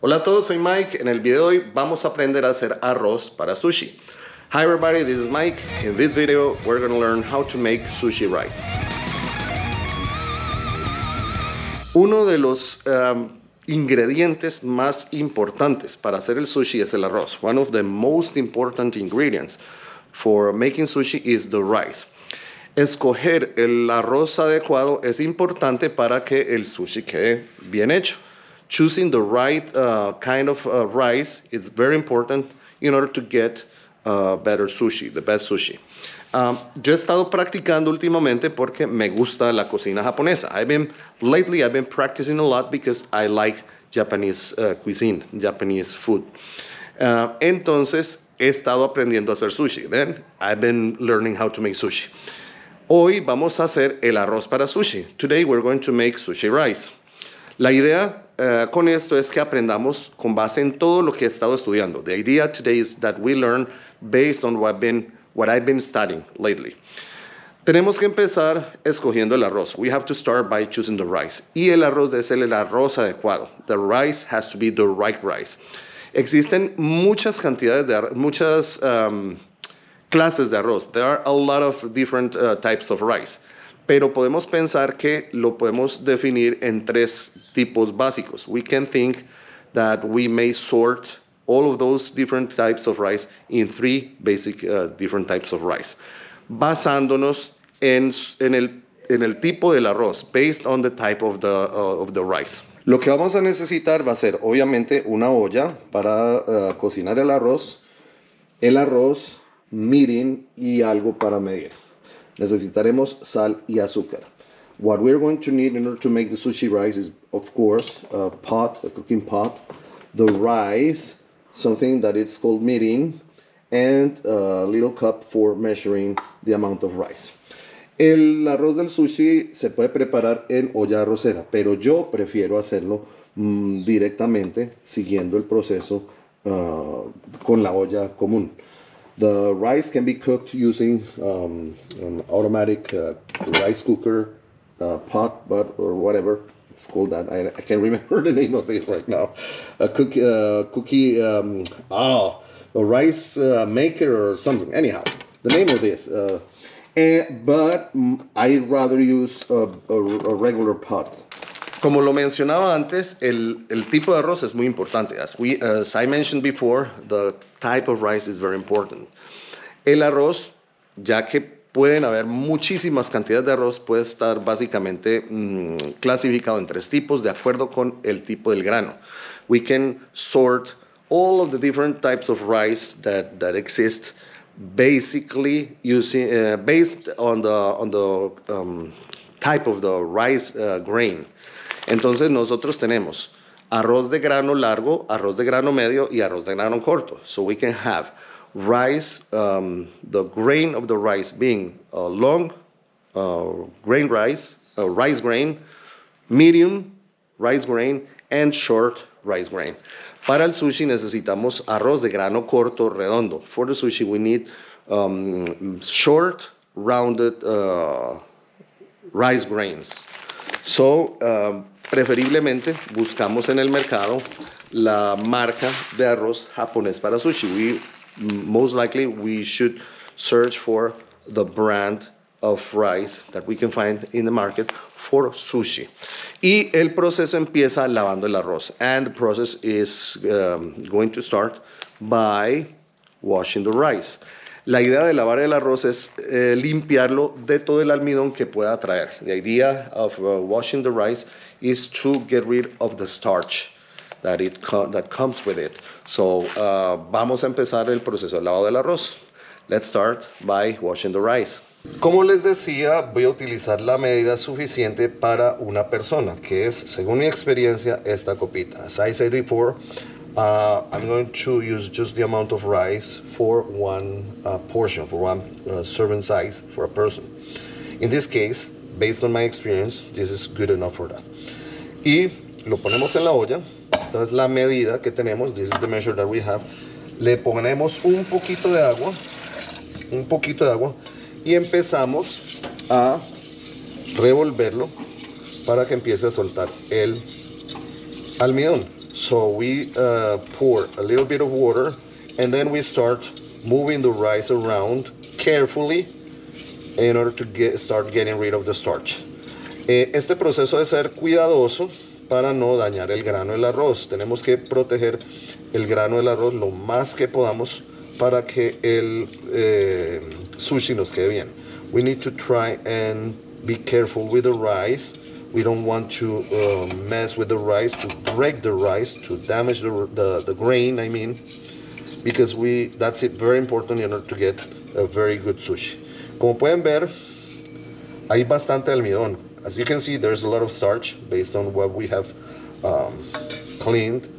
Hola a todos, soy Mike. En el video de hoy vamos a aprender a hacer arroz para sushi. Hi everybody, this is Mike. In this video, we're going to learn how to make sushi rice. Uno de los ingredientes más importantes para hacer el sushi es el arroz. One of the most important ingredients for making sushi is the rice. Escoger el arroz adecuado es importante para que el sushi quede bien hecho. Choosing the right kind of rice is very important in order to get better sushi, the best sushi. Yo he estado practicando últimamente porque me gusta la cocina japonesa. Lately I've been practicing a lot because I like Japanese cuisine, Japanese food. Entonces he estado aprendiendo a hacer sushi. Then I've been learning how to make sushi. Hoy vamos a hacer el arroz para sushi. Today we're going to make sushi rice. La idea con esto es que aprendamos con base en todo lo que he estado estudiando. The idea today is that we learn based on what I've been studying lately. Tenemos que empezar escogiendo el arroz. We have to start by choosing the rice. Y el arroz debe ser el arroz adecuado. The rice has to be the right rice. Existen muchas cantidades de muchas clases de arroz. There are a lot of different types of rice. Pero podemos pensar que lo podemos definir en tres tipos básicos. We can think that we may sort all of those different types of rice in three basic different types of rice, basándonos en el tipo del arroz, based on the type of the rice. Lo que vamos a necesitar va a ser, obviamente, una olla para cocinar el arroz, mirin y algo para medir. Necesitaremos sal y azúcar. What we're going to need in order to make the sushi rice is, of course, a cooking pot, the rice, something that is called mirin, and a little cup for measuring the amount of rice. El arroz del sushi se puede preparar en olla arrocera, pero yo prefiero hacerlo directamente siguiendo el proceso con la olla común. The rice can be cooked using an automatic rice cooker pot, or whatever it's called. That I can't remember the name of this right now. A rice maker or something. Anyhow, the name of this. But I'd rather use a regular pot. Como lo mencionaba antes, el tipo de arroz es muy importante. As I mentioned before, the type of rice is very important. El arroz, ya que pueden haber muchísimas cantidades de arroz, puede estar básicamente clasificado en tres tipos de acuerdo con el tipo del grano. We can sort all of the different types of rice that exist basically based on the type of the rice grain. Entonces nosotros tenemos arroz de grano largo, arroz de grano medio y arroz de grano corto. So we can have rice, the grain of the rice being long grain rice, rice grain, medium rice grain, and short rice grain. Para el sushi necesitamos arroz de grano corto redondo. For the sushi we need short rounded rice grains. So, preferiblemente buscamos en el mercado la marca de arroz japonés para sushi. Most likely we should search for the brand of rice that we can find in the market for sushi. Y el proceso empieza lavando el arroz. And the process is going to start by washing the rice. La idea de lavar el arroz es limpiarlo de todo el almidón que pueda traer. The idea of washing the rice is to get rid of the starch that comes with it. So, vamos a empezar el proceso de lavado del arroz. Let's start by washing the rice. Como les decía, voy a utilizar la medida suficiente para una persona, que es, según mi experiencia, esta copita. As I said before, I'm going to use just the amount of rice for one portion, for one serving size for a person. In this case, based on my experience, this is good enough for that. Y lo ponemos en la olla. Esta es la medida que tenemos. This is the measure that we have. Le ponemos un poquito de agua y empezamos a revolverlo para que empiece a soltar el almidón. So we pour a little bit of water, and then we start moving the rice around carefully in order to start getting rid of the starch. Este proceso debe ser cuidadoso para no dañar el grano del arroz. Tenemos que proteger el grano del arroz lo más que podamos para que el sushi nos quede bien. We need to try and be careful with the rice. We don't want to mess with the rice, to break the rice, to damage the grain, I mean, because that's it, very important in order to get a very good sushi. Como pueden ver, hay bastante almidón. As you can see, there's a lot of starch based on what we have cleaned.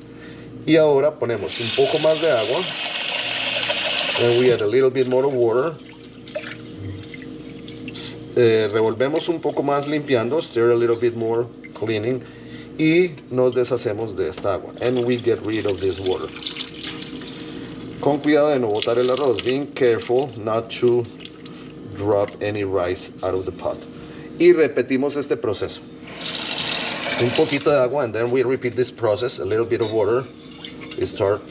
Y ahora ponemos un poco más de agua. And we add a little bit more of water. Revolvemos un poco más limpiando, stir a little bit more, cleaning, y nos deshacemos de esta agua. And we get rid of this water. Con cuidado de no botar el arroz, being careful not to drop any rice out of the pot. Y repetimos este proceso. Un poquito de agua, and then we repeat this process, a little bit of water. We start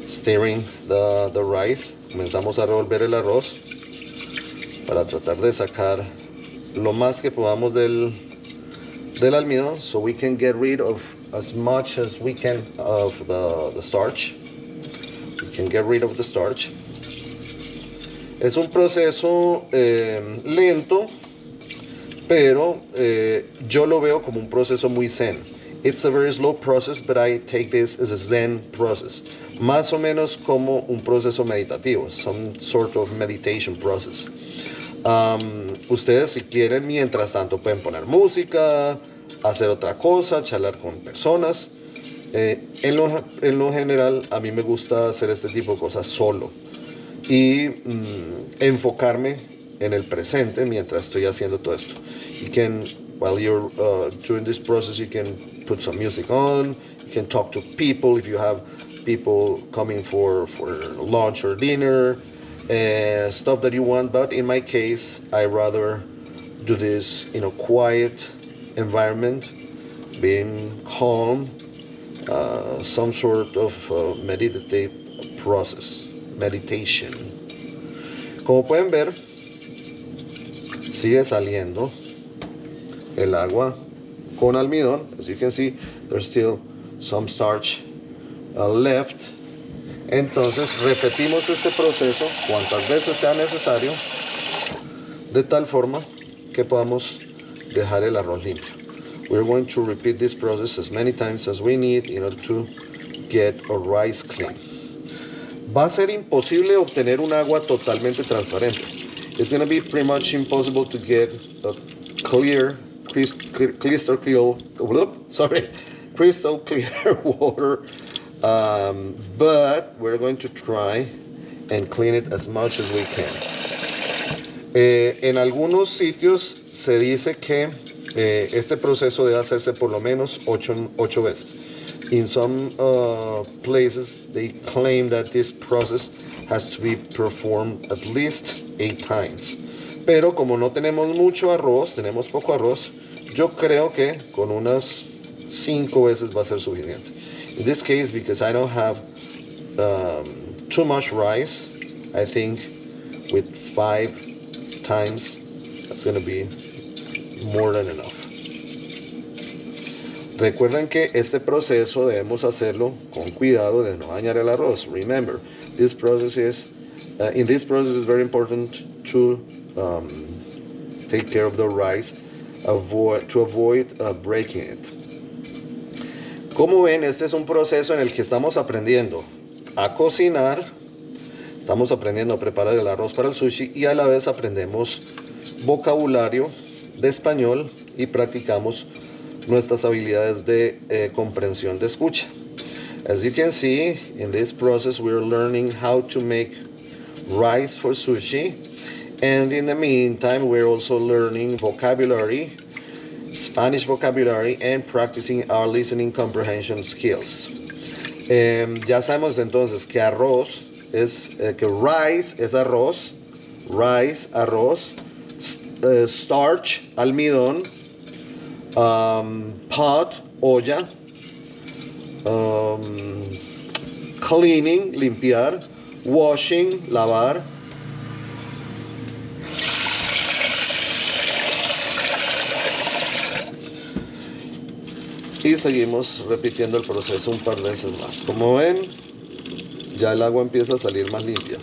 stirring the rice. Comenzamos a revolver el arroz para tratar de sacar lo más que podamos del almidón, so we can get rid of as much as we can of the starch. We can get rid of the starch. Es un proceso lento, pero yo lo veo como un proceso muy zen. It's a very slow process, but I take this as a zen process. Más o menos como un proceso meditativo, some sort of meditation process. Ustedes, si quieren, mientras tanto pueden poner música, hacer otra cosa, charlar con personas. En lo general, a mí me gusta hacer este tipo de cosas solo y enfocarme en el presente mientras estoy haciendo todo esto. You can, while you're doing this process, you can put some music on, you can talk to people if you have people coming for lunch or dinner. Stuff that you want, but in my case, I rather do this in a quiet environment, being calm, some sort of meditative process, meditation. Como pueden ver, sigue saliendo el agua con almidón. As you can see, there's still some starch left. Entonces repetimos este proceso cuantas veces sea necesario, de tal forma que podamos dejar el arroz limpio. We're going to repeat this process as many times as we need in order to get our rice clean. Va a ser imposible obtener un agua totalmente transparente. It's going to be pretty much impossible to get a crystal clear water. But we're going to try and clean it as much as we can. En algunos sitios se dice que este proceso debe hacerse por lo menos 8 veces. In some places they claim that this process has to be performed at least 8 times. Pero como no tenemos mucho arroz, tenemos poco arroz, yo creo que con unas 5 veces va a ser suficiente. In this case, because I don't have too much rice, I think with 5 times, that's going to be more than enough. Recuerden que este proceso debemos hacerlo con cuidado de no dañar el arroz. Remember, this process is, in this process it's very important to take care of the rice, to avoid breaking it. Como ven, este es un proceso en el que estamos aprendiendo a cocinar, estamos aprendiendo a preparar el arroz para el sushi y a la vez aprendemos vocabulario de español y practicamos nuestras habilidades de comprensión de escucha. As you can see, in this process we're learning how to make rice for sushi, and in the meantime we're also learning vocabulary, Spanish vocabulary, and practicing our listening comprehension skills. Ya sabemos entonces que arroz es que rice es arroz, starch, almidón, pot, olla, cleaning, limpiar, washing, lavar. Y seguimos repitiendo el proceso un par de veces más. Como ven, ya el agua empieza a salir más limpia.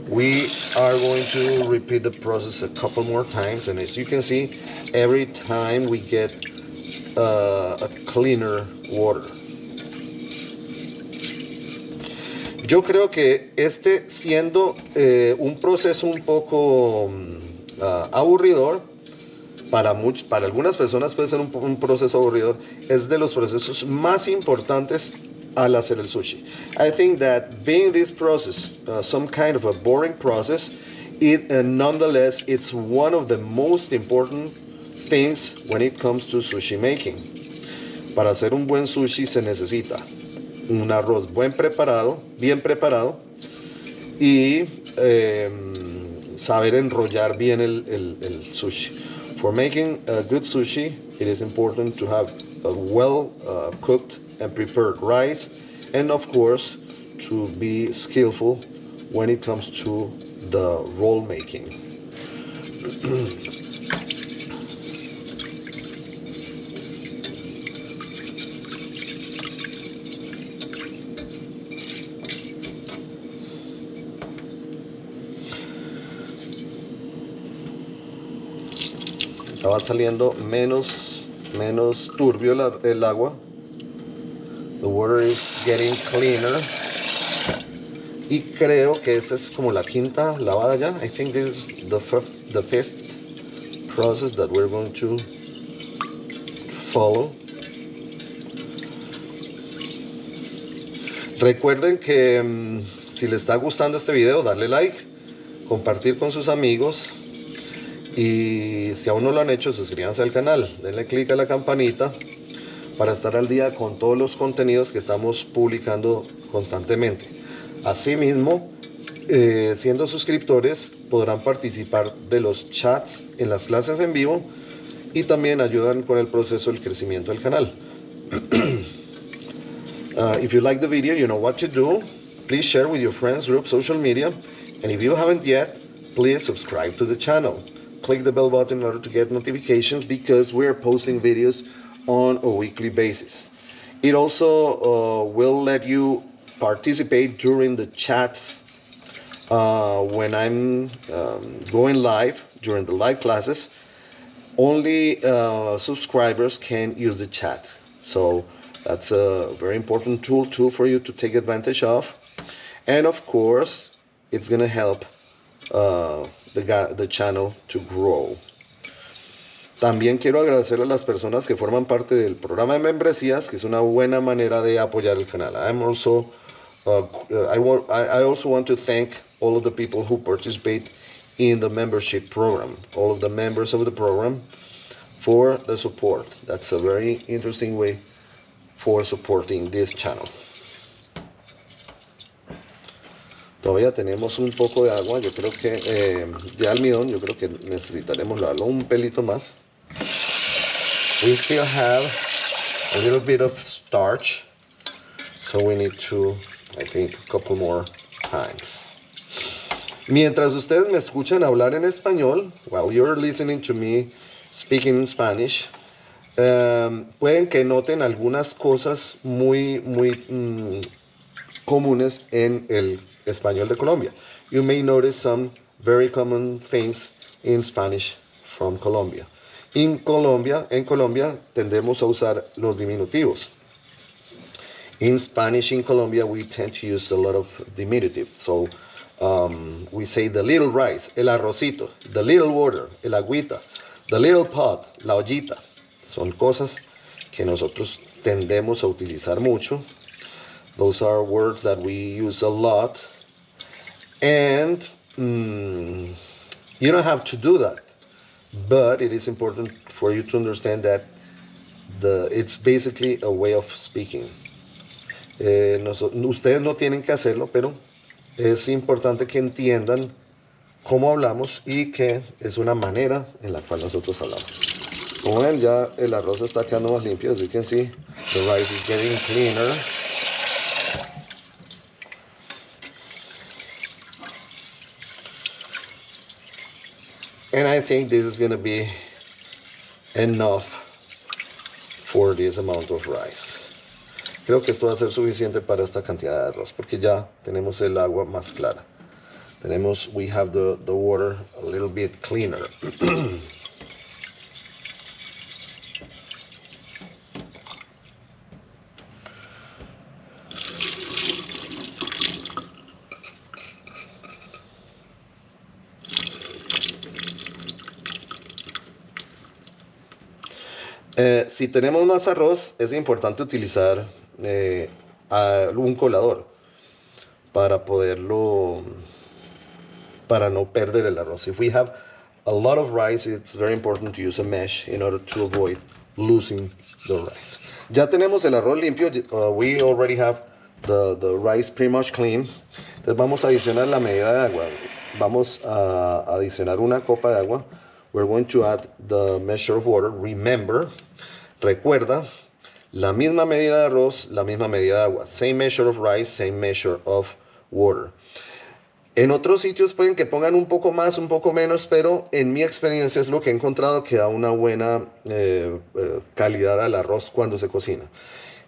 We are going to repeat the process a couple more times, and as you can see, every time we get a cleaner water. Yo creo que siendo un proceso un poco aburridor, para algunas personas puede ser un proceso aburridor, es de los procesos más importantes al hacer el sushi. I think that being this process some kind of a boring process, nonetheless it's one of the most important things when it comes to sushi making. Para hacer un buen sushi se necesita un arroz bien preparado y saber enrollar bien el sushi. For making a good sushi, it is important to have a well cooked and prepared rice, and of course to be skillful when it comes to the roll making. Va saliendo menos turbio el agua. The water is getting cleaner. Y creo que esta es como la quinta lavada ya. I think this is the fifth process that we're going to follow. Recuerden que si les está gustando este video, darle like, compartir con sus amigos. Y si aún no lo han hecho, suscríbanse al canal, denle click a la campanita para estar al día con todos los contenidos que estamos publicando constantemente. Asimismo, siendo suscriptores, podrán participar de los chats en las clases en vivo y también ayudan con el proceso del crecimiento del canal. If you like the video, you know what to do. Please share with your friends, group, social media. And if you haven't yet, please subscribe to the channel. Click the bell button in order to get notifications because we're posting videos on a weekly basis. It also will let you participate during the chats when I'm going live, during the live classes. Only subscribers can use the chat. So that's a very important tool too for you to take advantage of. And of course, it's going to help the channel to grow. También quiero agradecer a las personas que forman parte del programa de membresías, que es una buena manera de apoyar el canal. I also want to thank all of the people who participate in the membership program, all of the members of the program, for the support. That's a very interesting way for supporting this channel. Todavía tenemos un poco de agua, yo creo que de almidón, yo creo que necesitaremos lavarlo un pelito más. We still have a little bit of starch, so we need to, I think, a couple more times. Mientras ustedes me escuchan hablar en español, while you're listening to me speaking in Spanish, pueden que noten algunas cosas muy comunes en el español de Colombia. You may notice some very common things in Spanish from Colombia. En Colombia tendemos a usar los diminutivos. In Spanish in Colombia, we tend to use a lot of diminutive. So we say the little rice, el arrocito, the little water, el agüita, the little pot, la ollita. Son cosas que nosotros tendemos a utilizar mucho. Those are words that we use a lot. And you don't have to do that. But it is important for you to understand that it's basically a way of speaking. Ustedes no tienen que hacerlo, pero es importante que entiendan cómo hablamos y que es una manera en la cual nosotros hablamos. Como ven, ya el arroz está quedando más limpio. As you can see, the rice is getting cleaner. And I think this is gonna be enough for this amount of rice. Creo que esto va a ser suficiente para esta cantidad de arroz, porque ya tenemos el agua más clara. We have the water a little bit cleaner. Si tenemos más arroz, es importante utilizar un colador para no perder el arroz. If we have a lot of rice, it's very important to use a mesh in order to avoid losing the rice. Ya tenemos el arroz limpio. We already have the rice pretty much clean. Entonces vamos a adicionar la medida de agua. Vamos a adicionar una copa de agua. We're going to add the measure of water. Recuerda, la misma medida de arroz, la misma medida de agua. Same measure of rice, same measure of water. En otros sitios pueden que pongan un poco más, un poco menos, pero en mi experiencia es lo que he encontrado que da una buena calidad al arroz cuando se cocina.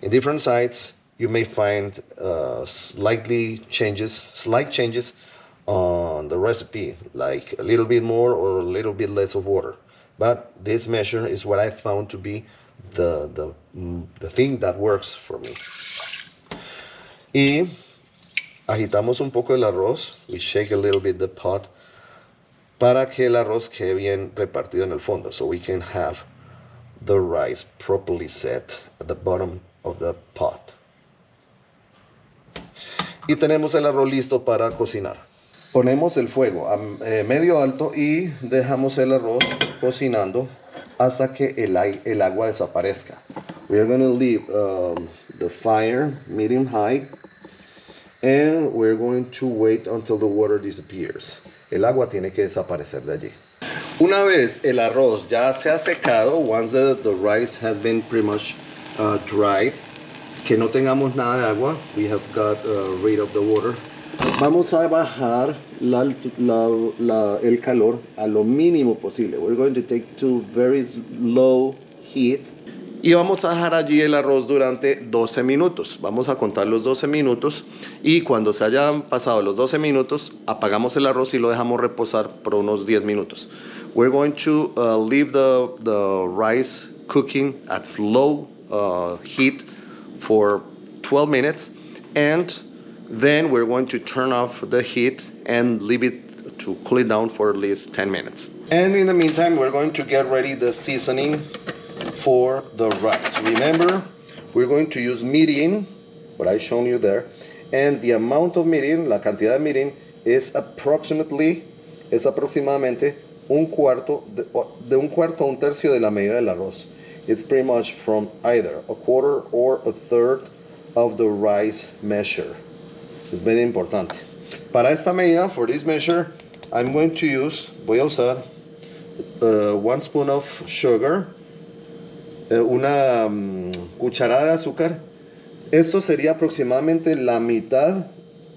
In different sites, you may find slight changes on the recipe, like a little bit more or a little bit less of water. But this measure is what I found to be the thing that works for me. Y agitamos un poco el arroz. We shake a little bit the pot para que el arroz quede bien repartido en el fondo, so we can have the rice properly set at the bottom of the pot. Y tenemos el arroz listo para cocinar. Ponemos el fuego a medio alto y dejamos el arroz cocinando hasta que el agua desaparezca. We are going to leave the fire medium high and we're going to wait until the water disappears. El agua tiene que desaparecer de allí. Una vez el arroz ya se ha secado, once the rice has been pretty much dried, que no tengamos nada de agua, we have got rid of the water. Vamos a bajar el calor a lo mínimo posible. We're going to take to very low heat. Y vamos a dejar allí el arroz durante 12 minutos. Vamos a contar los 12 minutos. Y cuando se hayan pasado los 12 minutos, apagamos el arroz y lo dejamos reposar por unos 10 minutos. We're going to leave the rice cooking at slow heat for 12 minutes. And then we're going to turn off the heat and leave it to cool it down for at least 10 minutes. And in the meantime, we're going to get ready the seasoning for the rice. Remember, we're going to use mirin, what I shown you there. And the amount of mirin, la cantidad de mirin, es aproximadamente un cuarto a un tercio de la medida del arroz. It's pretty much from either a quarter or a third of the rice measure. Es very importante. Para esta medida, for this measure, voy a usar 1 spoon of sugar, una cucharada de azúcar. Esto sería aproximadamente la mitad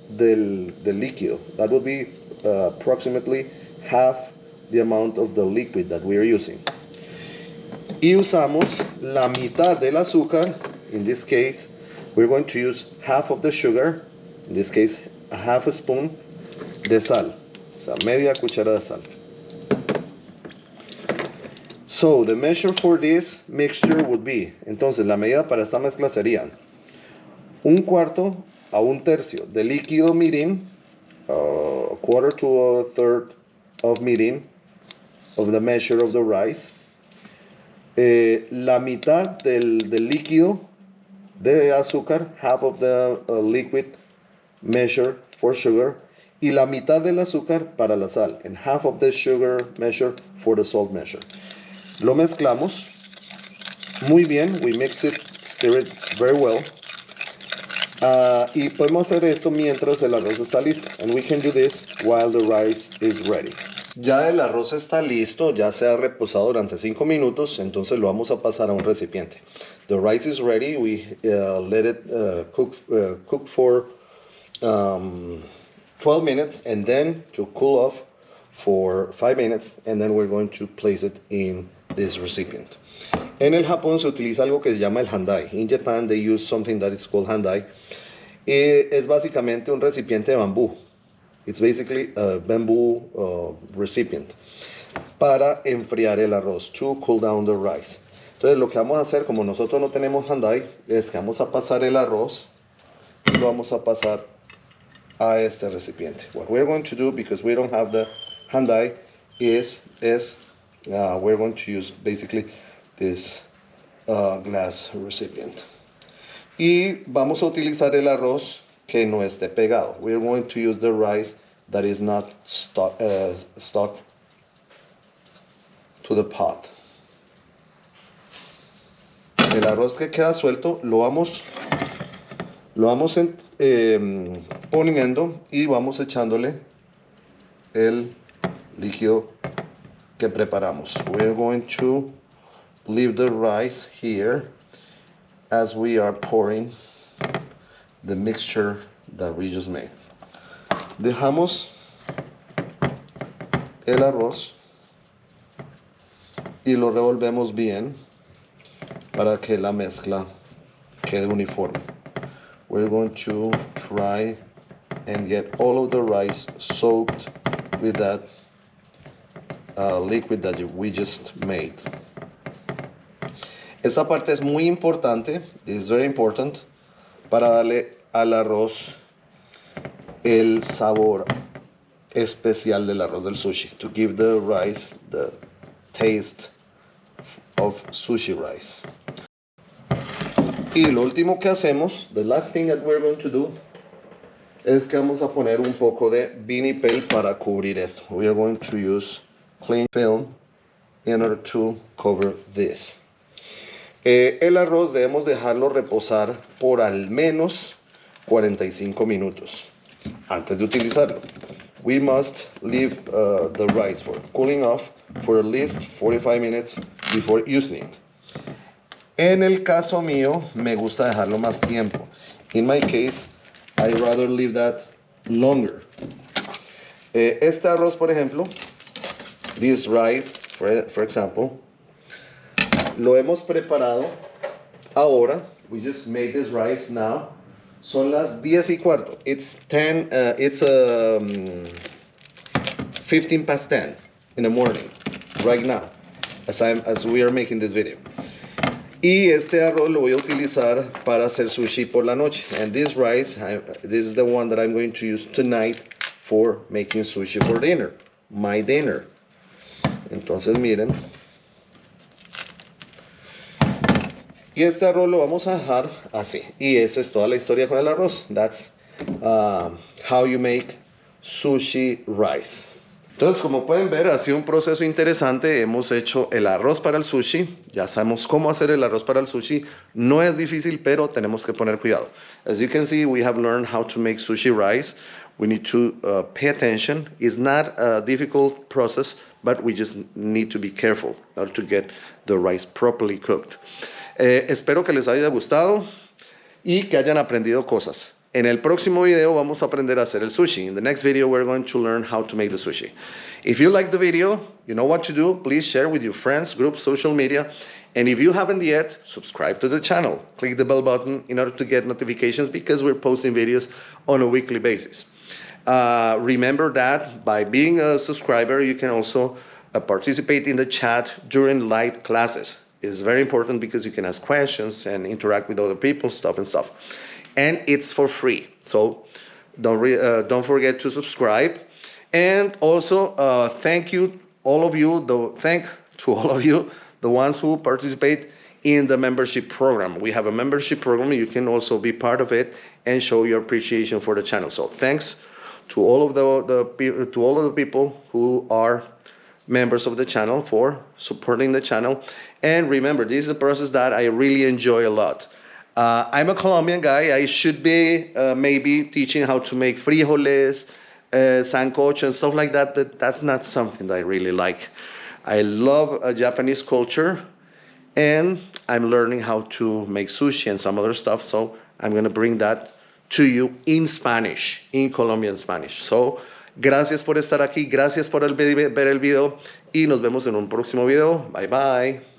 del líquido. That would be approximately half the amount of the liquid that we are using. Y usamos la mitad del azúcar. In this case, we're going to use half of the sugar. In this case, a half a spoon de sal. O sea, media cucharada de sal. So, the measure for this mixture would be, entonces, la medida para esta mezcla sería un cuarto a un tercio de líquido mirin, a quarter to a third of mirin, of the measure of the rice, la mitad del líquido de azúcar, half of the liquid measure for sugar, y la mitad del azúcar para la sal, and half of the sugar measure for the salt measure. Lo mezclamos muy bien, we mix it, stir it very well, y podemos hacer esto mientras el arroz está listo, and we can do this while the rice is ready. Ya el arroz está listo, ya se ha reposado durante 5 minutos, entonces lo vamos a pasar a un recipiente. The rice is ready, we let it cook for 12 minutes, and then to cool off, for 5 minutes, and then we're going to place it in this recipient. En el Japón se utiliza algo que se llama el handai. In Japan they use something that is called handai. Es básicamente un recipiente de bambú. It's basically a bamboo recipient para enfriar el arroz, to cool down the rice. Entonces lo que vamos a hacer, como nosotros no tenemos handai, es que vamos a pasar el arroz y lo vamos a pasar a este recipiente. What we're going to do, because we don't have the handai, is we're going to use basically this glass recipient. Y vamos a utilizar el arroz que no esté pegado. We're going to use the rice that is not stuck to the pot. El arroz que queda suelto lo vamos poniendo y vamos echándole el líquido que preparamos. We're going to leave the rice here as we are pouring the mixture that we just made. Dejamos el arroz y lo revolvemos bien para que la mezcla quede uniforme. We're going to try and get all of the rice soaked with that liquid that we just made. Esta parte es muy importante, it's very important, para darle al arroz el sabor especial del arroz del sushi, to give the rice the taste of sushi rice. Y lo último que hacemos, the last thing that we're going to do, es que vamos a poner un poco de vinipel para cubrir esto. We are going to use cling film in order to cover this. El arroz debemos dejarlo reposar por al menos 45 minutos antes de utilizarlo. We must leave the rice for cooling off for at least 45 minutes before using it. En el caso mío, me gusta dejarlo más tiempo. In my case, I'd rather leave that longer. Este arroz, por ejemplo, this rice, for example, lo hemos preparado ahora. We just made this rice now. Son las 10:15. It's 15 past 10 in the morning, right now, as we are making this video. Y este arroz lo voy a utilizar para hacer sushi por la noche. And this rice, this is the one that I'm going to use tonight for making sushi for dinner, my dinner. Entonces miren. Y este arroz lo vamos a dejar así. Y esa es toda la historia con el arroz. That's how you make sushi rice. Entonces, como pueden ver, ha sido un proceso interesante. Hemos hecho el arroz para el sushi. Ya sabemos cómo hacer el arroz para el sushi. No es difícil, pero tenemos que poner cuidado. As you can see, we have learned how to make sushi rice. We need to pay attention. It's not a difficult process, but we just need to be careful in order to get the rice properly cooked. Espero que les haya gustado y que hayan aprendido cosas. En el próximo video vamos a aprender a hacer el sushi. In the next video, we're going to learn how to make the sushi. If you like the video, you know what to do. Please share with your friends, groups, social media. And if you haven't yet, subscribe to the channel. Click the bell button in order to get notifications because we're posting videos on a weekly basis. Remember that by being a subscriber, you can also participate in the chat during live classes. It's very important because you can ask questions and interact with other people, stuff. And it's for free, so don't forget to subscribe. And also thank all of you, the ones who participate in the membership program. We have a membership program. You can also be part of it and show your appreciation for the channel. So thanks to all of the people who are members of the channel for supporting the channel. And remember, this is a process that I really enjoy a lot. I'm a Colombian guy. I should be maybe teaching how to make frijoles, sancocho and stuff like that, but that's not something that I really like. I love Japanese culture, and I'm learning how to make sushi and some other stuff, so I'm going to bring that to you in Spanish, in Colombian Spanish. So Gracias por estar aquí, gracias por ver el video y nos vemos en un próximo video. Bye bye.